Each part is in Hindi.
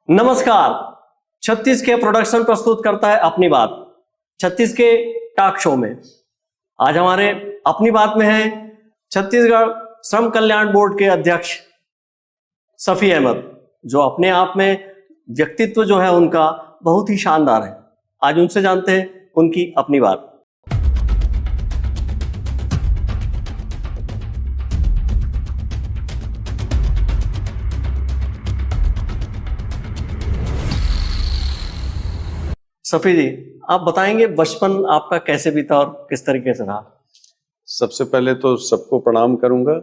नमस्कार। छत्तीस के प्रोडक्शन प्रस्तुत करता है अपनी बात। छत्तीस के टॉक शो में आज हमारे अपनी बात में है छत्तीसगढ़ श्रम कल्याण बोर्ड के अध्यक्ष सफी अहमद, जो अपने आप में व्यक्तित्व जो है उनका बहुत ही शानदार है। आज उनसे जानते हैं उनकी अपनी बात। सफी जी, आप बताएंगे बचपन आपका कैसे बीता और किस तरीके से रहा? सबसे पहले तो सबको प्रणाम करूंगा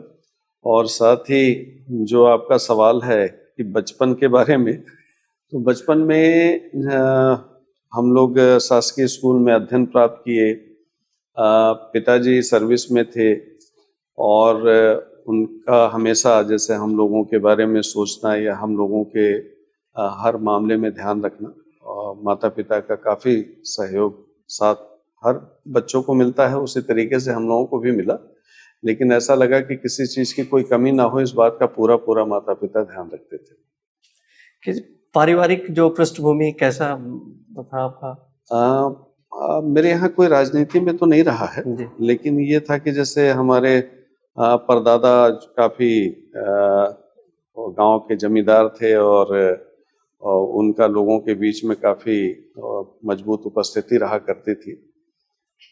और साथ ही जो आपका सवाल है कि बचपन के बारे में, तो बचपन में हम लोग शासकीय स्कूल में अध्ययन प्राप्त किए। पिताजी सर्विस में थे और उनका हमेशा जैसे हम लोगों के बारे में सोचना या हम लोगों के हर मामले में ध्यान रखना, और माता पिता का काफ़ी सहयोग साथ हर बच्चों को मिलता है, उसी तरीके से हम लोगों को भी मिला। लेकिन ऐसा लगा कि किसी चीज़ की कोई कमी ना हो, इस बात का पूरा पूरा माता पिता ध्यान रखते थे। कि पारिवारिक जो पृष्ठभूमि कैसा था आपका? मेरे यहाँ कोई राजनीति में तो नहीं रहा है, लेकिन ये था कि जैसे हमारे परदादा काफ़ी गांव के जमींदार थे और उनका लोगों के बीच में काफ़ी मजबूत उपस्थिति रहा करती थी।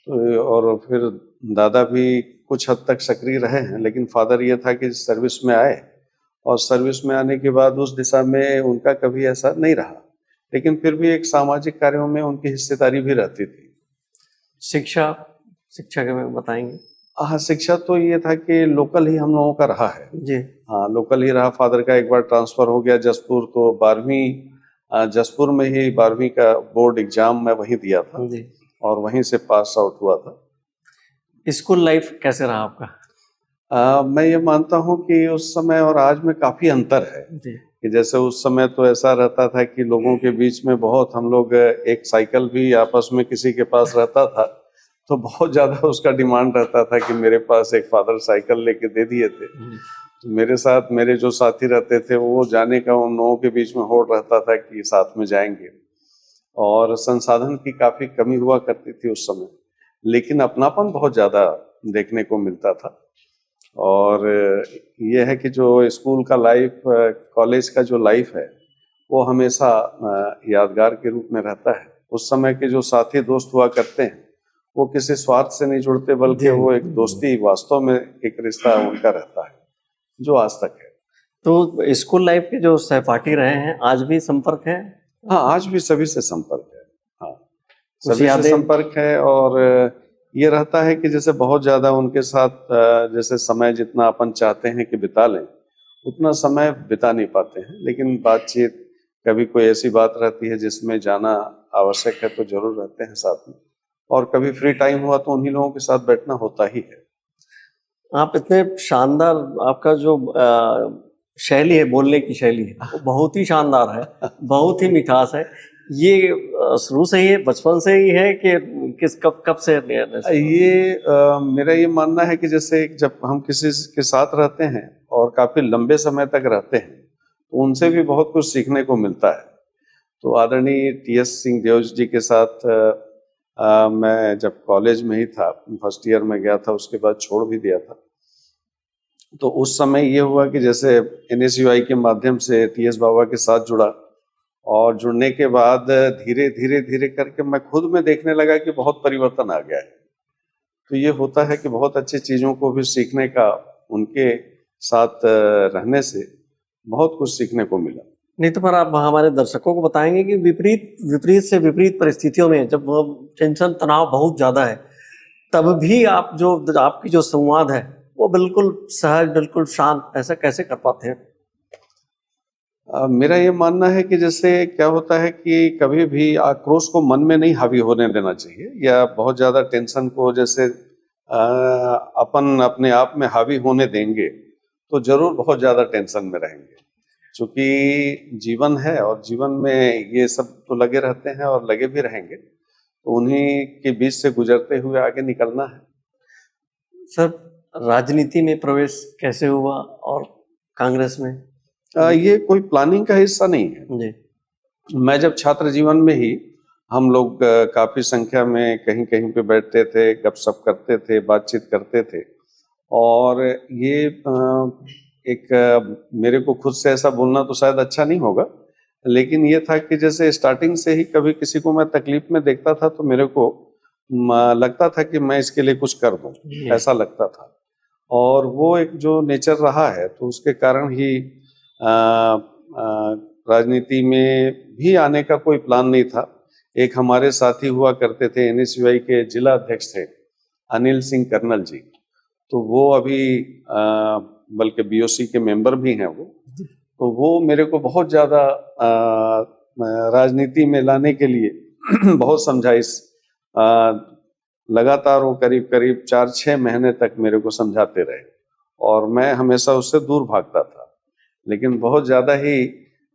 तो और फिर दादा भी कुछ हद तक सक्रिय रहे हैं, लेकिन फादर ये था कि सर्विस में आए और सर्विस में आने के बाद उस दिशा में उनका कभी ऐसा नहीं रहा, लेकिन फिर भी एक सामाजिक कार्यों में उनकी हिस्सेदारी भी रहती थी। शिक्षा के में बताएंगे? हाँ, शिक्षा तो ये था कि लोकल ही हम लोगों का रहा है जी। हाँ, लोकल ही रहा। फादर का एक बार ट्रांसफ़र हो गया जसपुर, तो 12वीं जसपुर में ही 12वीं का बोर्ड एग्जाम मैं वहीं दिया था जी। और वहीं से पास आउट हुआ था। स्कूल लाइफ कैसे रहा आपका? मैं ये मानता हूँ कि उस समय और आज में काफ़ी अंतर है जी। कि जैसे उस समय तो ऐसा रहता था कि लोगों के बीच में बहुत हम लोग, एक साइकिल भी आपस में किसी के पास रहता था तो बहुत ज़्यादा उसका डिमांड रहता था कि मेरे पास एक फादर साइकिल लेके दे दिए थे। तो मेरे साथ मेरे जो साथी रहते थे वो जाने का उन लोगों के बीच में होड़ रहता था कि साथ में जाएंगे, और संसाधन की काफ़ी कमी हुआ करती थी उस समय, लेकिन अपनापन बहुत ज़्यादा देखने को मिलता था। और ये है कि जो स्कूल का लाइफ, कॉलेज का जो लाइफ है, वो हमेशा यादगार के रूप में रहता है। उस समय के जो साथी दोस्त हुआ करते हैं वो किसी स्वार्थ से नहीं जुड़ते, बल्कि वो एक दोस्ती, वास्तव में एक रिश्ता उनका रहता है जो आज तक है। तो स्कूल लाइफ के जो सहपाठी रहे हैं, आज भी संपर्क है? हाँ, आज भी सभी से संपर्क है। हाँ, सभी से संपर्क है। और ये रहता है कि जैसे बहुत ज़्यादा उनके साथ जैसे समय जितना अपन चाहते हैं कि बिता लें, उतना समय बिता नहीं पाते हैं, लेकिन बातचीत, कभी कोई ऐसी बात रहती है जिसमें जाना आवश्यक है तो जरूर रहते हैं साथ में, और कभी फ्री टाइम हुआ तो उन्हीं लोगों के साथ बैठना होता ही है। आप इतने शानदार, आपका जो शैली है, बोलने की शैली है, वो बहुत ही शानदार है, बहुत ही मिठास है। ये शुरू से ही है, बचपन से ही है कि कब से? ये मेरा ये मानना है कि जैसे जब हम किसी के साथ रहते हैं और काफ़ी लंबे समय तक रहते हैं तो उनसे भी बहुत कुछ सीखने को मिलता है। तो आदरणीय टी.एस. सिंहदेव जी के साथ मैं जब कॉलेज में ही था, फर्स्ट ईयर में गया था, उसके बाद छोड़ भी दिया था। तो उस समय ये हुआ कि जैसे NSUI के माध्यम से टी.एस. बाबा के साथ जुड़ा, और जुड़ने के बाद धीरे धीरे धीरे करके मैं खुद में देखने लगा कि बहुत परिवर्तन आ गया है। तो ये होता है कि बहुत अच्छी चीज़ों को भी सीखने का, उनके साथ रहने से बहुत कुछ सीखने को मिला। नहीं तो पर आप हमारे दर्शकों को बताएंगे कि विपरीत से विपरीत परिस्थितियों में, जब वो टेंशन, तनाव बहुत ज़्यादा है, तब भी आप जो आपकी जो संवाद है वो बिल्कुल सहज, बिल्कुल शांत, ऐसा कैसे कर पाते हैं? मेरा ये मानना है कि जैसे क्या होता है कि कभी भी आक्रोश को मन में नहीं हावी होने देना चाहिए, या बहुत ज़्यादा टेंशन को जैसे अपन अपने आप में हावी होने देंगे तो जरूर बहुत ज़्यादा टेंशन में रहेंगे। चूँकि जीवन है और जीवन में ये सब तो लगे रहते हैं और लगे भी रहेंगे, तो उन्हीं के बीच से गुजरते हुए आगे निकलना है। सर, राजनीति में प्रवेश कैसे हुआ और कांग्रेस में? ये कोई प्लानिंग का हिस्सा नहीं है जी। मैं जब छात्र जीवन में ही हम लोग काफी संख्या में कहीं कहीं पे बैठते थे, गपशप करते थे, बातचीत करते थे। और ये मेरे को खुद से ऐसा बोलना तो शायद अच्छा नहीं होगा, लेकिन ये था कि जैसे स्टार्टिंग से ही कभी किसी को मैं तकलीफ में देखता था तो मेरे को लगता था कि मैं इसके लिए कुछ कर दूं, ऐसा लगता था। और वो एक जो नेचर रहा है तो उसके कारण ही राजनीति में भी आने का कोई प्लान नहीं था। एक हमारे साथी हुआ करते थे, NSUI के जिला अध्यक्ष थे अनिल सिंह कर्नल जी, तो वो अभी बल्कि BOC के मेंबर भी हैं वो। तो वो मेरे को बहुत ज़्यादा राजनीति में लाने के लिए बहुत समझाइश, लगातार वो करीब करीब 4-6 महीने तक मेरे को समझाते रहे और मैं हमेशा उससे दूर भागता था। लेकिन बहुत ज़्यादा ही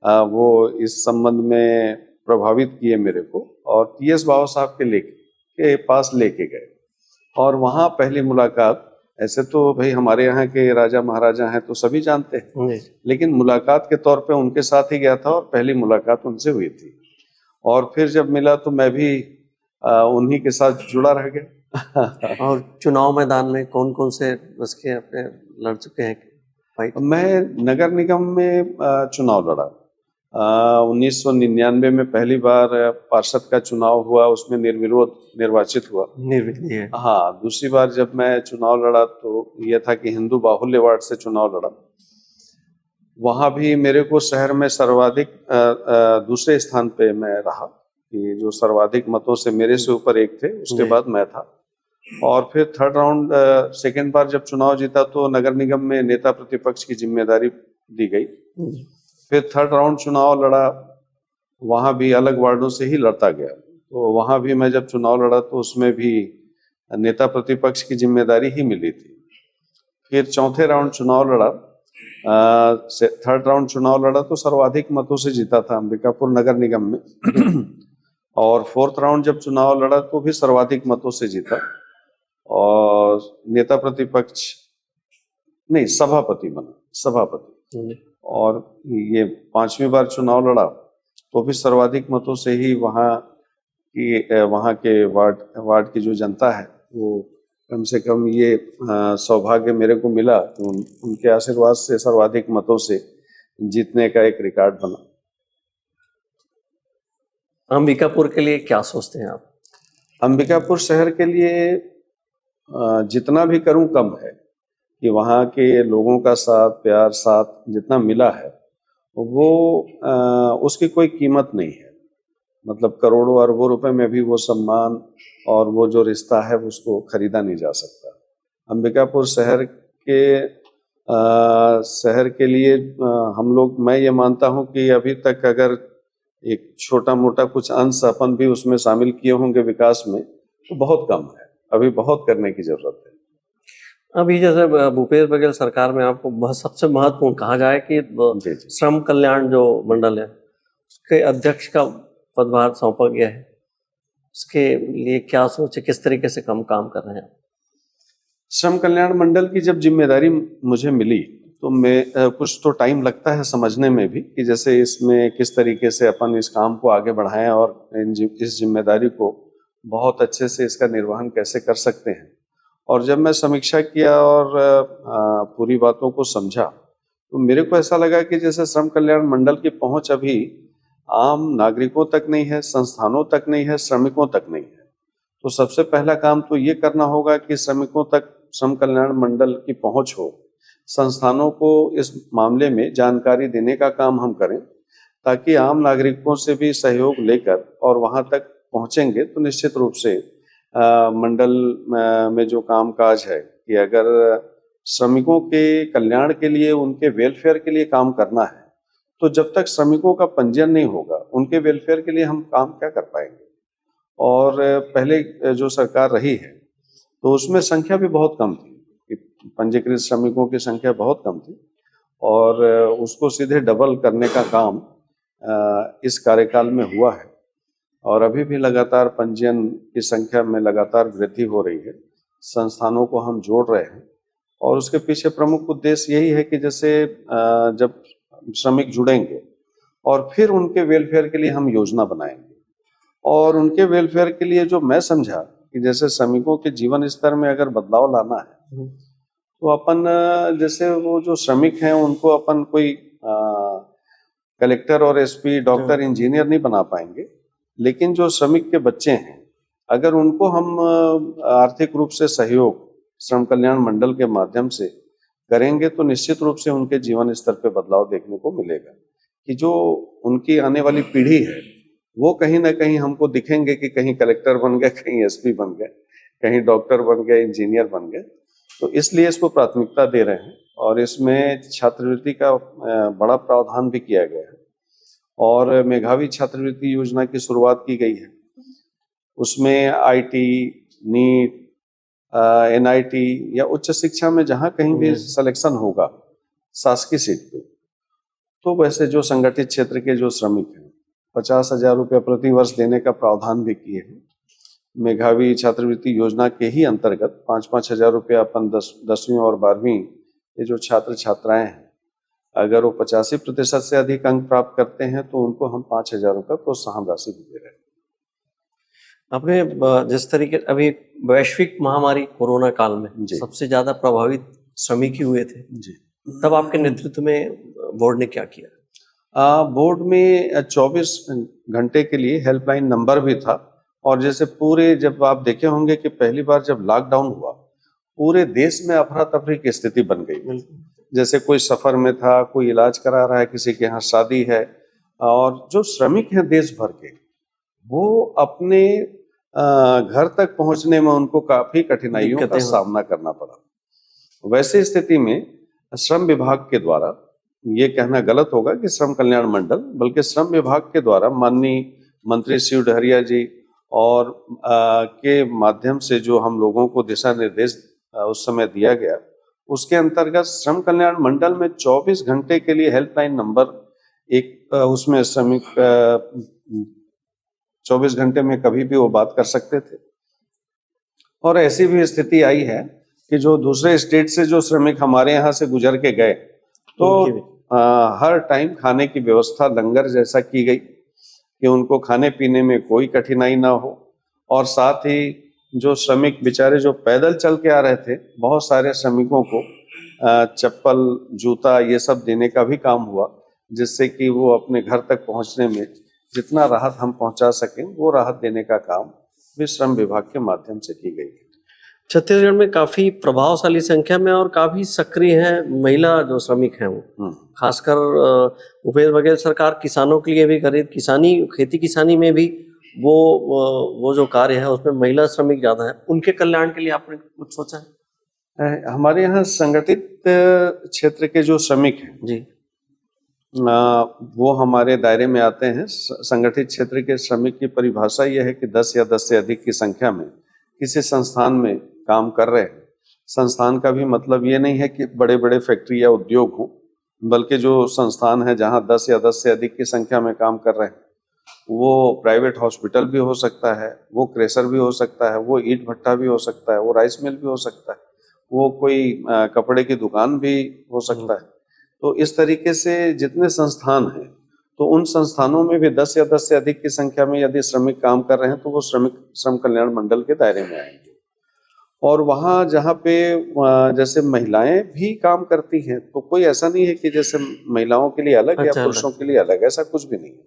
वो इस संबंध में प्रभावित किए मेरे को और TS बाबा साहब के पास लेके गए। और वहाँ पहली मुलाकात, ऐसे तो भाई हमारे यहाँ के राजा महाराजा हैं तो सभी जानते हैं, लेकिन मुलाकात के तौर पे उनके साथ ही गया था और पहली मुलाकात उनसे हुई थी। और फिर जब मिला तो मैं भी उन्हीं के साथ जुड़ा रह गया। और चुनाव मैदान में कौन कौन से उसके अपने लड़ चुके हैं भाई? मैं नगर निगम में चुनाव लड़ा। 1999 में पहली बार पार्षद का चुनाव हुआ, उसमें निर्विरोध निर्वाचित हुआ। निर्विरोध? हाँ, दूसरी बार जब मैं चुनाव लड़ा तो यह था कि हिंदू बाहुल्य वार्ड से चुनाव लड़ा। वहां भी मेरे को शहर में सर्वाधिक दूसरे स्थान पे मैं रहा, कि जो सर्वाधिक मतों से मेरे से ऊपर एक थे, उसके बाद मैं था। और फिर थर्ड राउंड सेकेंड बार जब चुनाव जीता तो नगर निगम में नेता प्रतिपक्ष की जिम्मेदारी दी गई। फिर थर्ड राउंड चुनाव लड़ा, वहां भी अलग वार्डों से ही लड़ता गया। तो वहां भी मैं जब चुनाव लड़ा तो उसमें भी नेता प्रतिपक्ष की जिम्मेदारी ही मिली थी। फिर चौथे राउंड चुनाव लड़ा, थर्ड राउंड चुनाव लड़ा तो सर्वाधिक मतों से जीता था अंबिकापुर नगर निगम में। और फोर्थ राउंड जब चुनाव लड़ा तो भी सर्वाधिक मतों से जीता और नेता प्रतिपक्ष नहीं, सभापति बना, सभापति। और ये पांचवी बार चुनाव लड़ा तो भी सर्वाधिक मतों से ही वहाँ के वार्ड की जो जनता है वो कम से कम ये सौभाग्य मेरे को मिला कि उनके आशीर्वाद से सर्वाधिक मतों से जीतने का एक रिकॉर्ड बना। अंबिकापुर के लिए क्या सोचते हैं आप? अंबिकापुर शहर के लिए जितना भी करूं कम है, कि वहाँ के लोगों का साथ प्यार साथ जितना मिला है वो उसकी कोई कीमत नहीं है। मतलब करोड़ों अरबों रुपए में भी वो सम्मान और वो जो रिश्ता है उसको खरीदा नहीं जा सकता। अंबिकापुर शहर के लिए हम लोग, मैं ये मानता हूँ कि अभी तक अगर एक छोटा मोटा कुछ अंश अपन भी उसमें शामिल किए होंगे विकास में तो बहुत कम है, अभी बहुत करने की जरूरत है। अभी जैसे भूपेश बघेल सरकार में आपको सबसे महत्वपूर्ण कहा जाए कि श्रम कल्याण जो मंडल है उसके अध्यक्ष का पदभार सौंपा गया है, उसके लिए क्या सोचे, किस तरीके से काम कर रहे हैं? श्रम कल्याण मंडल की जब जिम्मेदारी मुझे मिली तो मैं कुछ तो टाइम लगता है समझने में भी कि जैसे इसमें किस तरीके से अपन इस काम को आगे बढ़ाएं और इस जिम्मेदारी को बहुत अच्छे से इसका निर्वहन कैसे कर सकते हैं। और जब मैं समीक्षा किया और पूरी बातों को समझा तो मेरे को ऐसा लगा कि जैसे श्रम कल्याण मंडल की पहुंच अभी आम नागरिकों तक नहीं है, संस्थानों तक नहीं है, श्रमिकों तक नहीं है। तो सबसे पहला काम तो ये करना होगा कि श्रमिकों तक श्रम कल्याण मंडल की पहुंच हो, संस्थानों को इस मामले में जानकारी देने का काम हम करें, ताकि आम नागरिकों से भी सहयोग लेकर और वहां तक पहुंचेंगे तो निश्चित रूप से मंडल में जो काम काज है कि अगर श्रमिकों के कल्याण के लिए, उनके वेलफेयर के लिए काम करना है तो जब तक श्रमिकों का पंजीयन नहीं होगा उनके वेलफेयर के लिए हम काम क्या कर पाएंगे। और पहले जो सरकार रही है तो उसमें संख्या भी बहुत कम थी, पंजीकृत श्रमिकों की संख्या बहुत कम थी और उसको सीधे डबल करने का काम इस कार्यकाल में हुआ है। और अभी भी लगातार पंजीयन की संख्या में लगातार वृद्धि हो रही है, संस्थानों को हम जोड़ रहे हैं और उसके पीछे प्रमुख उद्देश्य यही है कि जैसे जब श्रमिक जुड़ेंगे और फिर उनके वेलफेयर के लिए हम योजना बनाएंगे। और उनके वेलफेयर के लिए जो मैं समझा कि जैसे श्रमिकों के जीवन स्तर में अगर बदलाव लाना है तो अपन जैसे वो जो श्रमिक हैं उनको अपन कोई कलेक्टर और एसपी, डॉक्टर, इंजीनियर नहीं बना पाएंगे, लेकिन जो श्रमिक के बच्चे हैं अगर उनको हम आर्थिक रूप से सहयोग श्रम कल्याण मंडल के माध्यम से करेंगे तो निश्चित रूप से उनके जीवन स्तर पे बदलाव देखने को मिलेगा कि जो उनकी आने वाली पीढ़ी है वो कहीं ना कहीं हमको दिखेंगे कि कहीं कलेक्टर बन गए, कहीं एसपी बन गए, कहीं डॉक्टर बन गए, इंजीनियर बन गए। तो इसलिए इसको प्राथमिकता दे रहे हैं और इसमें छात्रवृत्ति का बड़ा प्रावधान भी किया गया है और मेधावी छात्रवृत्ति योजना की शुरुआत की गई है। उसमें आईटी, नीट, एनआईटी या उच्च शिक्षा में जहां कहीं भी सिलेक्शन होगा शासकीय सीट पे, तो वैसे जो संगठित क्षेत्र के जो श्रमिक हैं 50,000 रुपये प्रति वर्ष देने का प्रावधान भी किए हैं। मेधावी छात्रवृत्ति योजना के ही अंतर्गत 5-5 हजार रुपये अपन 10वीं और 12वीं ये जो छात्र छात्राएं हैं अगर वो 85% से अधिक अंक प्राप्त करते हैं तो उनको हम 5,000 रुपये प्रोत्साहन राशि भी दे रहे हैं। आपने जिस तरीके अभी वैश्विक महामारी कोरोना काल में सबसे ज्यादा प्रभावित श्रमिक ही हुए थे जी, तब आपके नेतृत्व में बोर्ड ने क्या किया? बोर्ड में 24 घंटे के लिए हेल्पलाइन नंबर भी था और जैसे पूरे जब आप देखे होंगे कि पहली बार जब लॉकडाउन हुआ पूरे देश में अफरा तफरी की स्थिति बन गई। जैसे कोई सफर में था, कोई इलाज करा रहा है, किसी के यहाँ शादी है और जो श्रमिक हैं देश भर के वो अपने घर तक पहुंचने में उनको काफी कठिनाइयों का सामना करना पड़ा। वैसी स्थिति में श्रम विभाग के द्वारा, ये कहना गलत होगा कि श्रम कल्याण मंडल, बल्कि श्रम विभाग के द्वारा माननीय मंत्री शिव डहरिया जी और के माध्यम से जो हम लोगों को दिशा निर्देश उस समय दिया गया उसके अंतर्गत श्रम कल्याण मंडल में 24 घंटे के लिए हेल्पलाइन नंबर एक उसमें श्रमिक 24 घंटे में कभी भी वो बात कर सकते थे। और ऐसी भी स्थिति आई है कि जो दूसरे स्टेट से जो श्रमिक हमारे यहाँ से गुजर के गए तो हर टाइम खाने की व्यवस्था लंगर जैसा की गई कि उनको खाने पीने में कोई कठिनाई ना हो और साथ ही जो श्रमिक बेचारे जो पैदल चल के आ रहे थे बहुत सारे श्रमिकों को चप्पल, जूता ये सब देने का भी काम हुआ जिससे कि वो अपने घर तक पहुंचने में जितना राहत हम पहुंचा सकें वो राहत देने का काम भी श्रम विभाग के माध्यम से की गई। छत्तीसगढ़ में काफी प्रभावशाली संख्या में और काफी सक्रिय हैं महिला जो श्रमिक हैं वो, खासकर भूपेश बघेल सरकार किसानों के लिए भी खेती किसानी में भी वो जो कार्य है उसमें महिला श्रमिक ज्यादा है, उनके कल्याण के लिए आपने कुछ सोचा है? हमारे यहाँ संगठित क्षेत्र के जो श्रमिक हैं जी वो हमारे दायरे में आते हैं। संगठित क्षेत्र के श्रमिक की परिभाषा यह है कि 10 या 10 से अधिक की संख्या में किसी संस्थान में काम कर रहे हैं। संस्थान का भी मतलब ये नहीं है कि बड़े बड़े फैक्ट्री या उद्योग हो, बल्कि जो संस्थान है जहाँ 10 या 10 से अधिक की संख्या में काम कर रहे हैं वो प्राइवेट हॉस्पिटल भी हो सकता है, वो क्रेशर भी हो सकता है, वो ईंट भट्टा भी हो सकता है, वो राइस मिल भी हो सकता है, वो कोई कपड़े की दुकान भी हो सकता है। तो इस तरीके से जितने संस्थान हैं तो उन संस्थानों में भी 10 या 10 से अधिक की संख्या में यदि श्रमिक काम कर रहे हैं तो वो श्रमिक श्रम कल्याण मंडल के दायरे में आएंगे। और वहाँ जहाँ पे जैसे महिलाएं भी काम करती हैं तो कोई ऐसा नहीं है कि जैसे महिलाओं के लिए अलग या पुरुषों के लिए अलग, ऐसा कुछ भी नहीं है।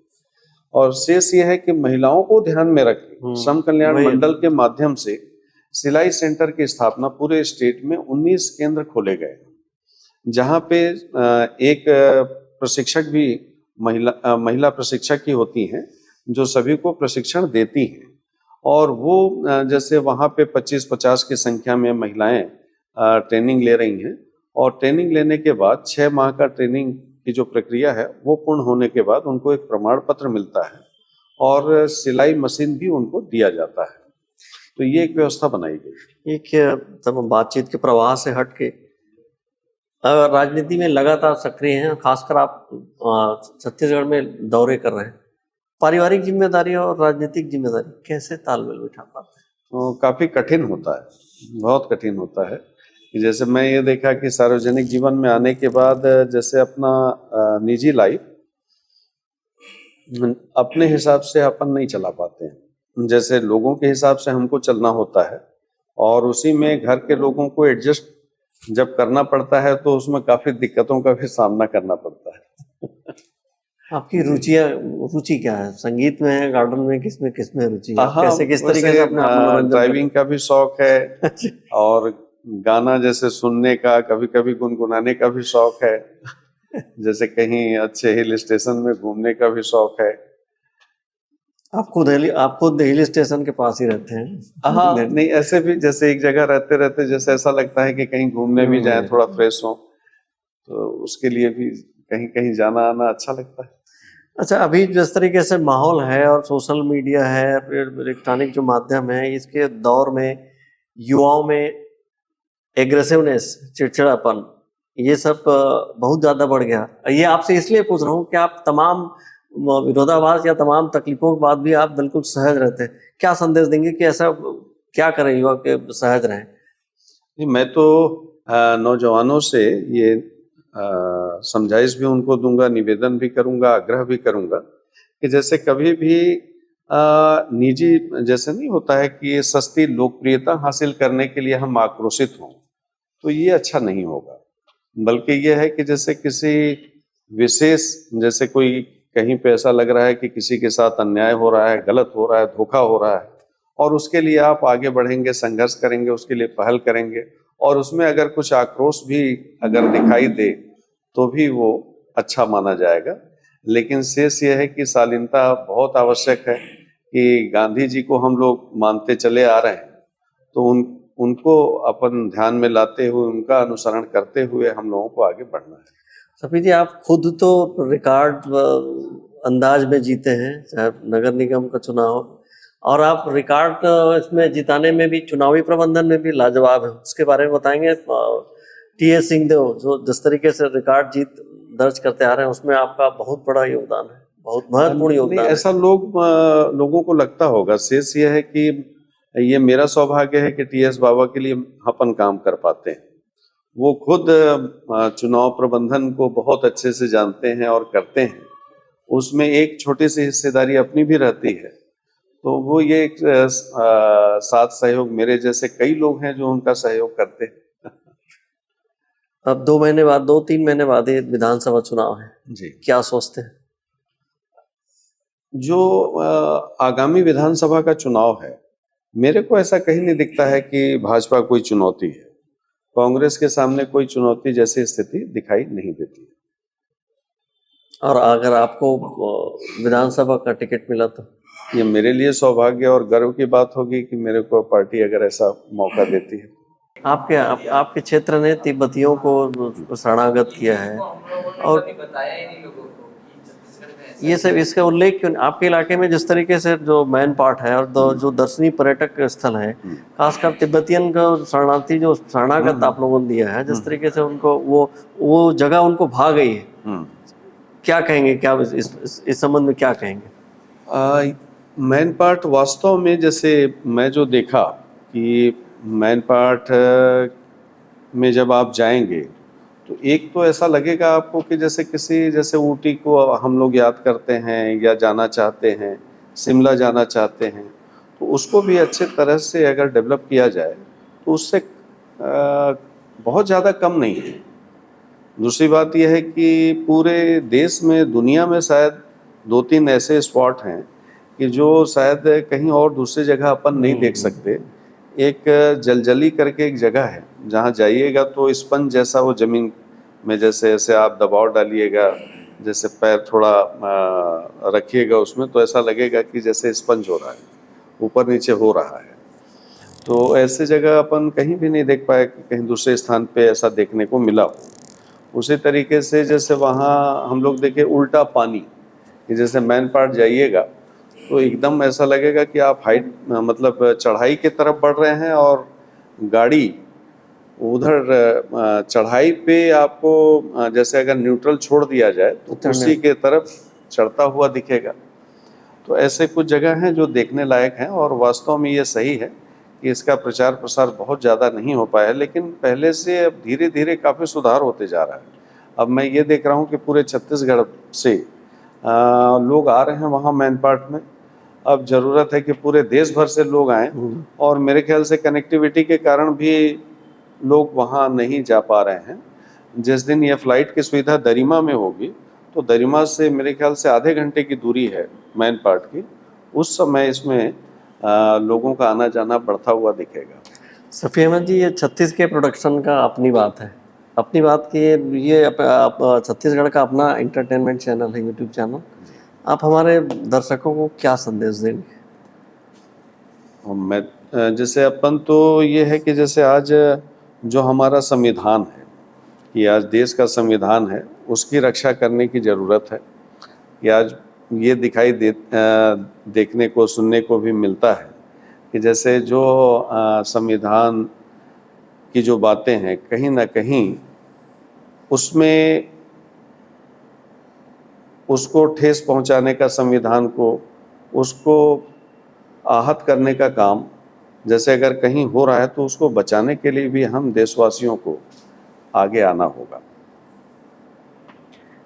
और शेष ये है कि महिलाओं को ध्यान में रख के श्रम कल्याण मंडल के माध्यम से सिलाई सेंटर की स्थापना पूरे स्टेट में 19 केंद्र खोले गए जहाँ पे एक प्रशिक्षक भी महिला प्रशिक्षक ही होती हैं जो सभी को प्रशिक्षण देती हैं। और वो जैसे वहाँ पे 25-50 की संख्या में महिलाएं ट्रेनिंग ले रही हैं और ट्रेनिंग लेने के बाद 6 माह का ट्रेनिंग की जो प्रक्रिया है वो पूर्ण होने के बाद उनको एक प्रमाण पत्र मिलता है और सिलाई मशीन भी उनको दिया जाता है। तो ये एक व्यवस्था बनाई गई। एक तब बातचीत के प्रवाह से हट के राजनीति में लगातार सक्रिय हैं, खासकर आप छत्तीसगढ़ में दौरे कर रहे हैं, पारिवारिक जिम्मेदारी और राजनीतिक जिम्मेदारी कैसे तालमेल बिठा पाते हैं? काफी कठिन होता है, बहुत कठिन होता है। जैसे मैं ये देखा कि सार्वजनिक जीवन में आने के बाद जैसे अपना निजी लाइफ अपने हिसाब से अपन नहीं चला पाते हैं, जैसे लोगों के हिसाब से हमको चलना होता है और उसी में घर के लोगों को एडजस्ट जब करना पड़ता है तो उसमें काफी दिक्कतों का भी सामना करना पड़ता है। आपकी रुचि क्या है? संगीत में है, गार्डन में, किसमें रुचि है? हाँ, कैसे किस तरीके से अपना मनोरंजन ड्राइविंग का भी शौक है और गाना जैसे सुनने का, कभी कभी गुनगुनाने का भी शौक है, जैसे कहीं अच्छे हिल स्टेशन में घूमने का भी शौक है। आप खुद हिल स्टेशन के पास ही रहते हैं? हाँ, नहीं ऐसे भी जैसे एक जगह रहते रहते जैसे ऐसा लगता है कि कहीं घूमने भी जाएं, थोड़ा फ्रेश हो, तो उसके लिए भी कहीं कहीं जाना आना अच्छा लगता है। अच्छा, अभी जिस तरीके से माहौल है और सोशल मीडिया है, इलेक्ट्रॉनिक जो माध्यम है, इसके दौर में युवाओं में एग्रेसिवनेस, चिड़चिड़ापन, ये सब बहुत ज्यादा बढ़ गया। ये आपसे इसलिए पूछ रहा हूँ कि आप तमाम विरोधाभास या तमाम तकलीफों के बाद भी आप बिल्कुल सहज रहते हैं। क्या संदेश देंगे कि ऐसा क्या करें युवा के सहज रहें? मैं तो नौजवानों से ये समझाइश भी उनको दूंगा, निवेदन भी करूंगा, आग्रह भी करूंगा कि जैसे कभी भी निजी जैसे नहीं होता है कि ये सस्ती लोकप्रियता हासिल करने के लिए हम आक्रोशित हों, तो ये अच्छा नहीं होगा। बल्कि ये है कि जैसे किसी विशेष, जैसे कोई कहीं पे ऐसा लग रहा है कि किसी के साथ अन्याय हो रहा है, गलत हो रहा है, धोखा हो रहा है, और उसके लिए आप आगे बढ़ेंगे, संघर्ष करेंगे, उसके लिए पहल करेंगे, और उसमें अगर कुछ आक्रोश भी अगर दिखाई दे तो भी वो अच्छा माना जाएगा। लेकिन शेष ये है कि शालीनता बहुत आवश्यक है कि गांधी जी को हम लोग मानते चले आ रहे हैं, तो उनको अपन ध्यान में लाते हुए, उनका अनुसरण करते हुए हम लोगों को आगे बढ़ना है। सफी जी, आप खुद तो रिकॉर्ड अंदाज में जीते हैं, चाहे नगर निगम का चुनाव, और आप रिकॉर्ड इसमें जिताने में भी, चुनावी प्रबंधन में भी लाजवाब है। उसके बारे में बताएंगे? टी.एस. सिंहदेव जो जिस तरीके से रिकॉर्ड जीत दर्ज करते आ रहे हैं, उसमें आपका बहुत बड़ा योगदान है, बहुत महत्वपूर्ण योगदान है। ऐसा लोगों को लगता होगा। शेष ये है कि ये मेरा सौभाग्य है कि टी.एस. बाबा के लिए अपन काम कर पाते हैं। वो खुद चुनाव प्रबंधन को बहुत अच्छे से जानते हैं और करते हैं। उसमें एक छोटी सी हिस्सेदारी अपनी भी रहती है, तो वो ये एक साथ सहयोग, मेरे जैसे कई लोग हैं जो उनका सहयोग करते हैं। अब 2-3 महीने बाद ही विधानसभा चुनाव है जी, क्या सोचते हैं? जो आगामी विधानसभा का चुनाव है, मेरे को ऐसा कहीं नहीं दिखता है कि भाजपा कोई चुनौती है। कांग्रेस के सामने कोई चुनौती जैसी स्थिति दिखाई नहीं देती। और अगर आपको विधानसभा का टिकट मिला तो? ये मेरे लिए सौभाग्य और गर्व की बात होगी कि मेरे को पार्टी अगर ऐसा मौका देती है। आपके क्षेत्र ने तिब्बतियों को शरणागत किया है, और ये सब इसका उल्लेख क्यों? आपके इलाके में जिस तरीके से जो मैन पार्ट है और जो दर्शनीय पर्यटक स्थल है, खासकर तिब्बतियन का शरणार्थी जो शरणागत आप लोगों ने दिया है, जिस तरीके से उनको वो जगह उनको भा गई है, क्या कहेंगे? क्या इस संबंध में क्या कहेंगे? मैन पार्ट वास्तव में, जैसे मैं जो देखा कि मैन पार्ट में जब आप जाएंगे तो एक तो ऐसा लगेगा आपको कि जैसे ऊटी को हम लोग याद करते हैं या जाना चाहते हैं, शिमला जाना चाहते हैं, तो उसको भी अच्छे तरह से अगर डेवलप किया जाए तो उससे बहुत ज़्यादा कम नहीं है। दूसरी बात यह है कि पूरे देश में, दुनिया में शायद 2-3 ऐसे स्पॉट हैं कि जो शायद कहीं और दूसरी जगह अपन नहीं देख सकते। एक जलजली करके एक जगह है, जहाँ जाइएगा तो स्पंज जैसा वो जमीन में जैसे ऐसे आप दबाव डालिएगा, जैसे पैर थोड़ा रखिएगा उसमें, तो ऐसा लगेगा कि जैसे स्पंज हो रहा है, ऊपर नीचे हो रहा है। तो ऐसे जगह अपन कहीं भी नहीं देख पाए कि कहीं दूसरे स्थान पे ऐसा देखने को मिला हो। उसी तरीके से जैसे वहाँ हम लोग देखे उल्टा पानी, कि जैसे मैन पार्ट जाइएगा तो एकदम ऐसा लगेगा कि आप हाइट, मतलब चढ़ाई की तरफ बढ़ रहे हैं और गाड़ी उधर चढ़ाई पे आपको जैसे अगर न्यूट्रल छोड़ दिया जाए तो उसी के तरफ चढ़ता हुआ दिखेगा। तो ऐसे कुछ जगह हैं जो देखने लायक हैं, और वास्तव में ये सही है कि इसका प्रचार प्रसार बहुत ज़्यादा नहीं हो पाया, लेकिन पहले से अब धीरे धीरे काफ़ी सुधार होते जा रहा है। अब मैं ये देख रहा हूँ कि पूरे छत्तीसगढ़ से लोग आ रहे हैं वहाँ मैन पार्ट में। अब जरूरत है कि पूरे देश भर से लोग आएं, और मेरे ख्याल से कनेक्टिविटी के कारण भी लोग वहाँ नहीं जा पा रहे हैं। जिस दिन ये फ्लाइट की सुविधा दरिमा में होगी, तो दरिमा से मेरे ख्याल से आधे घंटे की दूरी है मैन पार्ट की, उस समय इसमें लोगों का आना जाना बढ़ता हुआ दिखेगा। सफ़ी अहमद जी, ये 36 के प्रोडक्शन का अपनी बात है। अपनी बात की ये छत्तीसगढ़ का अपना एंटरटेनमेंट चैनल है, यूट्यूब चैनल। आप हमारे दर्शकों को क्या संदेश देंगे? और मैं जैसे अपन तो ये है कि जैसे आज जो हमारा संविधान है, कि आज देश का संविधान है, उसकी रक्षा करने की ज़रूरत है। कि आज ये दिखाई देखने को सुनने को भी मिलता है कि जैसे जो संविधान की जो बातें हैं, कहीं ना कहीं उसमें उसको ठेस पहुंचाने का, संविधान को उसको आहत करने का काम जैसे अगर कहीं हो रहा है, तो उसको बचाने के लिए भी हम देशवासियों को आगे आना होगा।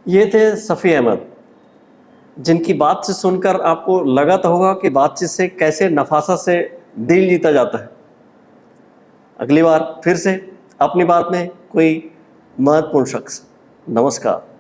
ये थे सफ़ी अहमद, जिनकी बात से सुनकर आपको लगा तो होगा कि बातचीत से कैसे नफासत से दिल जीता जाता है। अगली बार फिर से अपनी बात में कोई महत्वपूर्ण शख्स। नमस्कार।